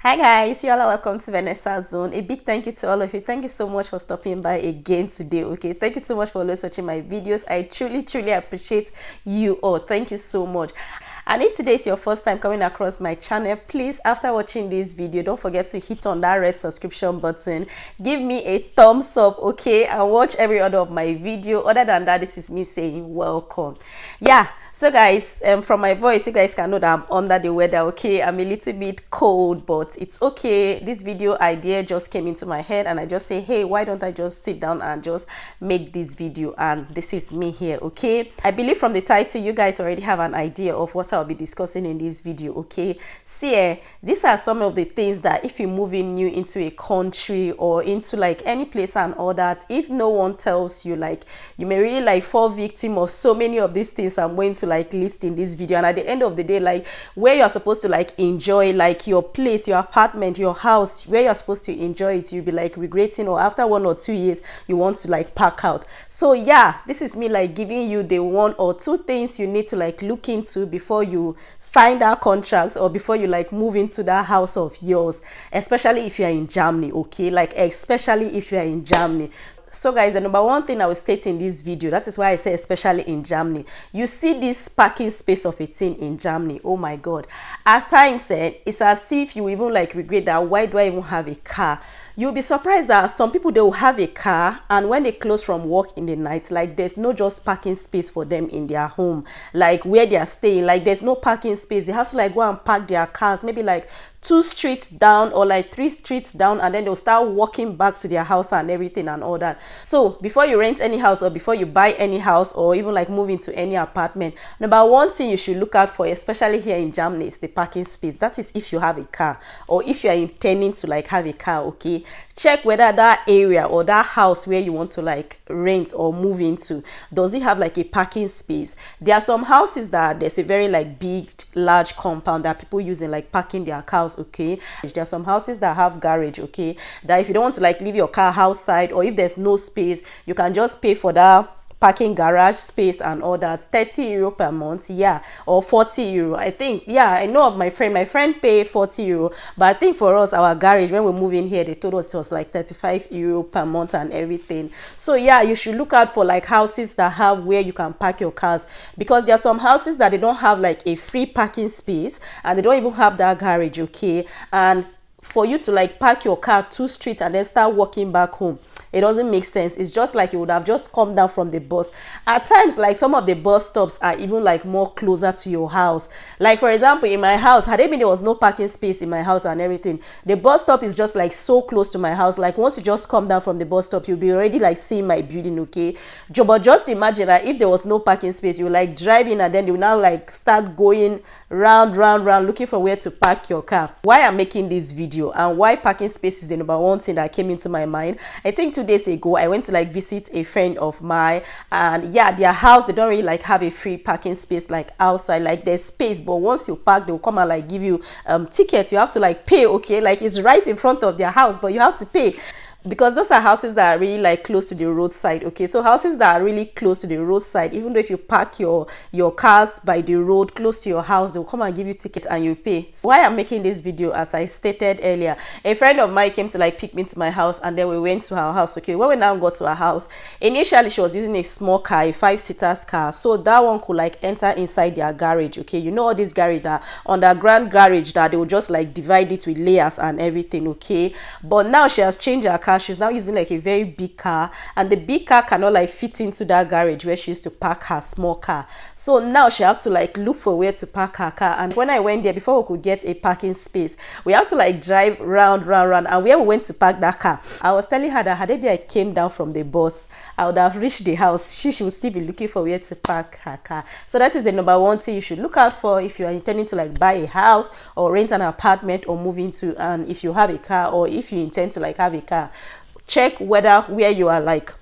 Hi guys, you all are welcome to Vanessa Zone. A big thank you to all of you. Thank you so much for stopping by again today. Okay, thank you so much for always watching my videos. I truly appreciate you all. Thank you so much. And if today is your first time coming across my channel, please, after watching this video, don't forget to hit on that red subscription button. Give me a thumbs up, okay, and watch every other of my video. Other than that, this is me saying welcome. Yeah, so guys, from my voice, you guys can know that I'm under the weather, okay. I'm a little bit cold, but it's okay. This video idea just came into my head and I just say, hey, why don't I just sit down and just make this video? And this is me here, okay. I believe from the title you guys already have an idea of what I'll be discussing in this video, okay. See, these are some of the things that if you're moving new into a country or into like any place and all that, if no one tells you, like, you may really like fall victim of so many of these things I'm going to like list in this video. And at the end of the day, like, where you're supposed to like enjoy like your place, your apartment, your house, where you're supposed to enjoy it, you'll be like regretting, or after 1 or 2 years you want to like pack out. So yeah, this is me like giving you the 1 or 2 things you need to like look into before you sign that contract or before you like move into that house of yours, especially if you are in Germany, okay, like especially if you are in Germany. So guys, the number 1 thing I will state in this video, that is why I say especially in Germany, you see this parking space of a thing in Germany, oh my god, at times it's as if you even like regret that, why do I even have a car? You'll be surprised that some people, they will have a car, and when they close from work in the night, like there's no just parking space for them in their home, like where they are staying, like there's no parking space. They have to like go and park their cars maybe like 2 streets down or like 3 streets down, and then they'll start walking back to their house and everything and all that. So before you rent any house or before you buy any house or even like move into any apartment, number 1 thing you should look out for, especially here in Germany, is the parking space. That is if you have a car or if you are intending to like have a car, okay. Check whether that area or that house where you want to like rent or move into, does it have like a parking space? There are some houses that there's a very like big large compound that people using like parking their cars, okay. There are some houses that have garage, okay, that if you don't want to like leave your car outside, or if there's no space, you can just pay for that parking garage space and all that, 30 euro per month, yeah, or 40 euro, I think. Yeah, I know of my friend pay 40 euro, but I think for us, our garage, when we move in here, they told us it was like 35 euro per month and everything. So yeah, you should look out for like houses that have where you can park your cars, because there are some houses that they don't have like a free parking space and they don't even have that garage, okay. And for you to like park your car 2 streets and then start walking back home, it doesn't make sense. It's just like you would have just come down from the bus. At times, like some of the bus stops are even like more closer to your house. Like for example, in my house, had it been there was no parking space in my house and everything, the bus stop is just like so close to my house. Like once you just come down from the bus stop, you'll be already like seeing my building, okay. But just imagine that if there was no parking space, you like drive in and then you now like start going round looking for where to park your car. Why I'm making this video and why parking space is the number 1 thing that came into my mind, I think 2 days ago I went to like visit a friend of mine, and yeah, their house, they don't really like have a free parking space like outside. Like there's space, but once you park, they'll come and like give you ticket. You have to like pay, okay. Like it's right in front of their house, but you have to pay, because those are houses that are really like close to the roadside, okay. So houses that are really close to the roadside, even though if you park your cars by the road close to your house, they'll come and give you tickets and you pay. So why I'm making this video, as I stated earlier, a friend of mine came to like pick me to my house, and then we went to her house, okay. When we now got to her house, initially she was using a small car, a 5-seater car, so that one could like enter inside their garage, okay. You know all these garage, that underground garage, that they will just like divide it with layers and everything, okay. But now she has changed her car. She's now using like a very big car, and the big car cannot like fit into that garage where she used to park her small car. So now she had to like look for where to park her car. And when I went there, before we could get a parking space, we had to like drive round. And where we went to park that car, I was telling her that had maybe I came down from the bus, I would have reached the house. She would still be looking for where to park her car. So that is the number 1 thing you should look out for if you are intending to like buy a house or rent an apartment or move into, and if you have a car, or if you intend to like have a car, check whether where you are like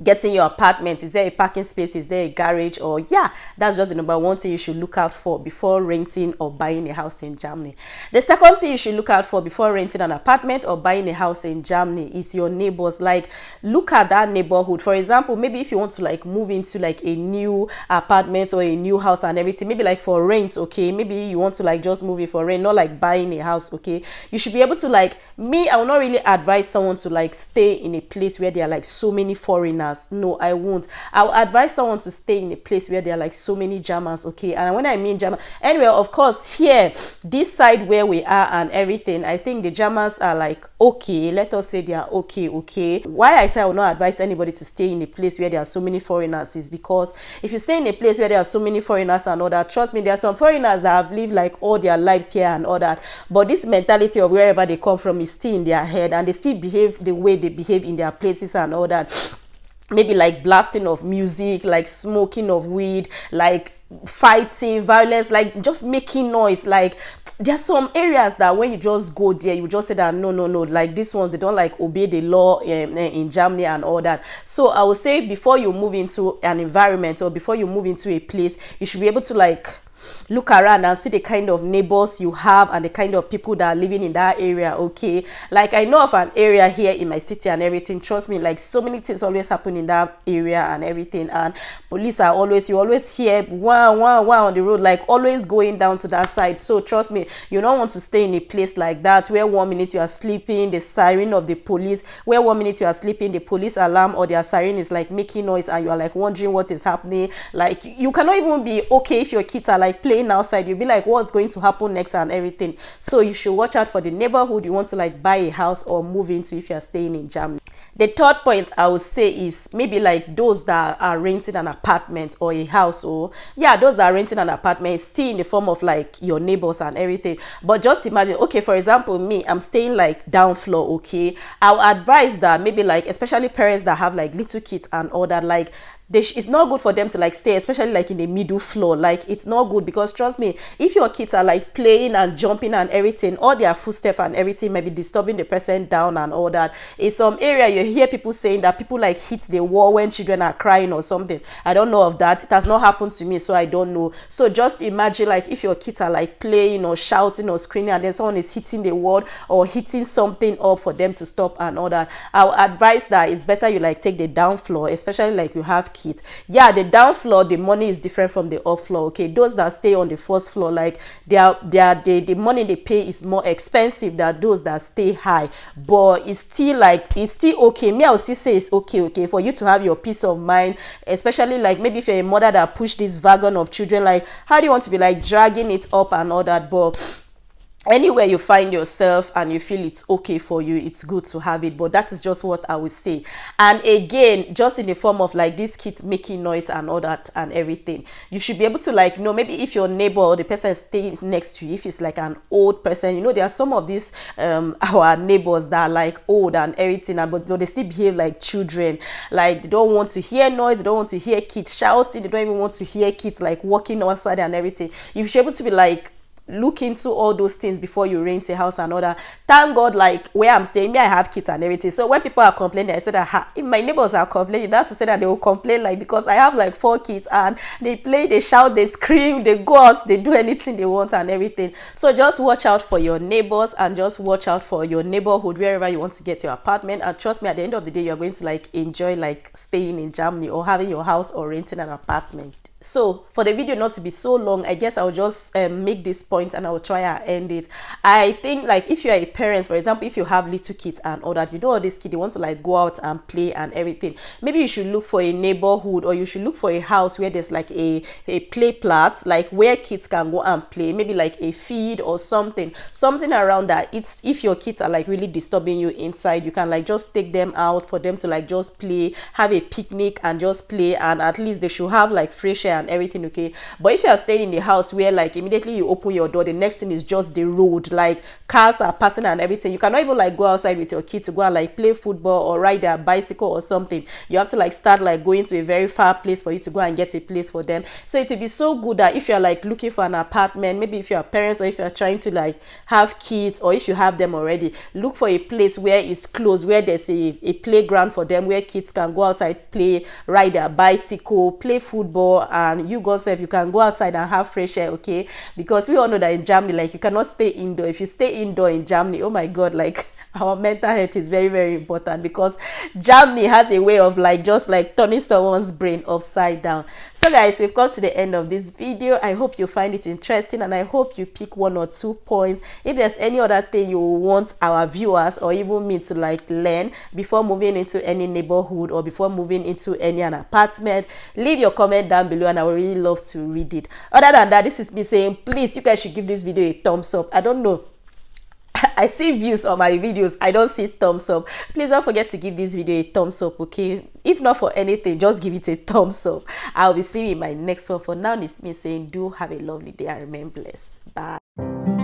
getting your apartment. Is there a parking space? Is there a garage? Or yeah, that's just the number one thing you should look out for before renting or buying a house in Germany. The second thing you should look out for before renting an apartment or buying a house in Germany is your neighbors. Like, look at that neighborhood. For example, maybe if you want to like move into like a new apartment or a new house and everything, maybe like for rent, okay, maybe you want to like just move it for rent, not like buying a house, okay, you should be able to like, me, I will not really advise someone to like stay in a place where there are like so many foreigners. No, I won't. I'll advise someone to stay in a place where there are like so many Germans, okay. And when I mean German, anyway, of course, here, this side where we are and everything, I think the Germans are like okay. Let us say they are okay. Why I say I will not advise anybody to stay in a place where there are so many foreigners is because if you stay in a place where there are so many foreigners and all that, trust me, there are some foreigners that have lived like all their lives here and all that, but this mentality of wherever they come from is still in their head, and they still behave the way they behave in their places and all that. Maybe like blasting of music, like smoking of weed, like fighting, violence, like just making noise. Like, there's some areas that when you just go there, you just say that no, like these ones, they don't like obey the law in Germany and all that. So I would say before you move into an environment or before you move into a place, you should be able to like look around and see the kind of neighbors you have and the kind of people that are living in that area, okay. Like, I know of an area here in my city and everything, trust me, like so many things always happen in that area and everything, and police are always, you always hear wow on the road, like always going down to that side. So trust me, you don't want to stay in a place like that where 1 minute you are sleeping, the siren of the police, where 1 minute you are sleeping, the police alarm or their siren is like making noise and you are like wondering what is happening. Like, you cannot even be okay if your kids are like playing outside. You'll be like, what's going to happen next and everything. So you should watch out for the neighborhood you want to like buy a house or move into if you're staying in Germany. The third point I would say is maybe like those that are renting an apartment or a house, or yeah, those that are renting an apartment, still in the form of like your neighbors and everything. But just imagine, okay, for example, me, I'm staying like down floor, okay. I'll advise that maybe like, especially parents that have like little kids and all that, like it's not good for them to like stay, especially like in the middle floor. Like, it's not good, because trust me, if your kids are like playing and jumping and everything, all their footsteps and everything might be disturbing the person down and all that. In some area you hear people saying that people like hit the wall when children are crying or something. I don't know of that, it has not happened to me, so I don't know. So just imagine like if your kids are like playing or shouting or screaming and then someone is hitting the wall or hitting something up for them to stop and all that. I'll advise that it's better you like take the down floor, especially like you have kids. Yeah, the down floor, the money is different from the up floor, okay. Those that stay on the first floor, like the money they pay is more expensive than those that stay high, but it's still okay. Me, I would still say it's okay for you to have your peace of mind, especially like maybe if you're a mother that push this wagon of children, like how do you want to be like dragging it up and all that? But anywhere you find yourself and you feel it's okay for you, it's good to have it. But that is just what I would say. And again, just in the form of like these kids making noise and all that and everything, you should be able to like know, maybe if your neighbor or the person staying next to you, if it's like an old person, you know, there are some of these our neighbors that are like old and everything, and but they still behave like children. Like, they don't want to hear noise, they don't want to hear kids shouting, they don't even want to hear kids like walking outside and everything. You should be able to be like, look into all those things before you rent a house and all that. Thank God, like where I'm staying, me, I have kids and everything. So when people are complaining, I said that if my neighbors are complaining, that's to say that they will complain, like, because I have like 4 kids and they play, they shout, they scream, they go out, they do anything they want and everything. So just watch out for your neighbors and just watch out for your neighborhood wherever you want to get your apartment. And trust me, at the end of the day, you're going to like enjoy like staying in Germany or having your house or renting an apartment. So for the video not to be so long, I guess I'll just make this point and I'll try and end it. I think like if you're a parent, for example, if you have little kids and all that, you know, all these kids, they want to like go out and play and everything, maybe you should look for a neighborhood or you should look for a house where there's like a play plot, like where kids can go and play, maybe like a feed or something around that. It's if your kids are like really disturbing you inside, you can like just take them out for them to like just play, have a picnic and just play, and at least they should have like fresh air air and everything, okay? But if you are staying in the house where like immediately you open your door, the next thing is just the road, like cars are passing and everything, you cannot even like go outside with your kid to go and like play football or ride their bicycle or something. You have to like start like going to a very far place for you to go and get a place for them. So it would be so good that if you're like looking for an apartment, maybe if you're parents or if you're trying to like have kids, or if you have them already, look for a place where it's close, where there's a playground for them, where kids can go outside, play, ride their bicycle, play football, and you go yourself, you can go outside and have fresh air, okay? Because we all know that in Germany, like, you cannot stay indoor. If you stay indoor in Germany, oh my god, like, our mental health is very, very important, because Germany has a way of like just like turning someone's brain upside down. So guys, we've come to the end of this video. I hope you find it interesting, and I hope you pick 1 or 2 points. If there's any other thing you want our viewers or even me to like learn before moving into any neighborhood or before moving into any an apartment, leave your comment down below and I would really love to read it. Other than that, this is me saying, please, you guys should give this video a thumbs up. I don't know, I see views on my videos, I don't see thumbs up. Please don't forget to give this video a thumbs up, okay? If not for anything, just give it a thumbs up. I'll be seeing you in my next one. For now, it's me saying, do have a lovely day and remain blessed. Bye.